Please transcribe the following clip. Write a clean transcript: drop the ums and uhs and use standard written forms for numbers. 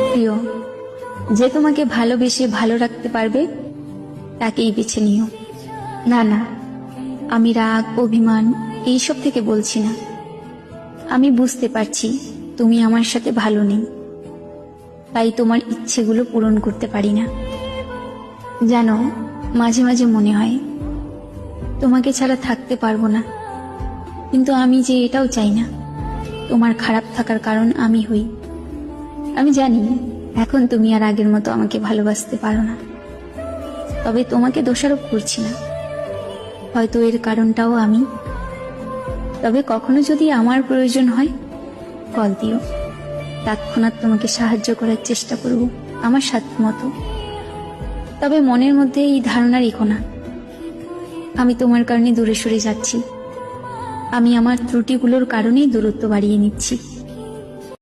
প্রিয়, যে তোমাকে ভালোবেসে ভালো রাখতে পারবে তাকেই বেছে নিও। না না, আমি রাগ অভিমান এইসব থেকে বলছি না। আমি বুঝতে পারছি তুমি আমার সাথে ভালো নেই, তাই তোমার ইচ্ছেগুলো পূরণ করতে পারি না। জানো, মাঝে মাঝে মনে হয় তোমাকে ছাড়া থাকতে পারবো না, কিন্তু আমি যে এটাও চাই না তোমার খারাপ থাকার কারণ আমি হই। আমি জানি এখন তুমি আর আগের মতো আমাকে ভালোবাসতে পারো না, তবে তোমাকে দোষারোপ করছি না, হয়তো এর কারণটাও আমি। তবে কখনো যদি আমার প্রয়োজন হয় কল দিও, তৎক্ষণাৎ তোমাকে সাহায্য করার চেষ্টা করব আমার সাধ্য মতো। তবে মনের মধ্যে এই ধারণা রেখো না আমি তোমার কারণে দূরে সরে যাচ্ছি। আমি আমার ত্রুটিগুলোর কারণেই দূরত্ব বাড়িয়ে নিচ্ছি।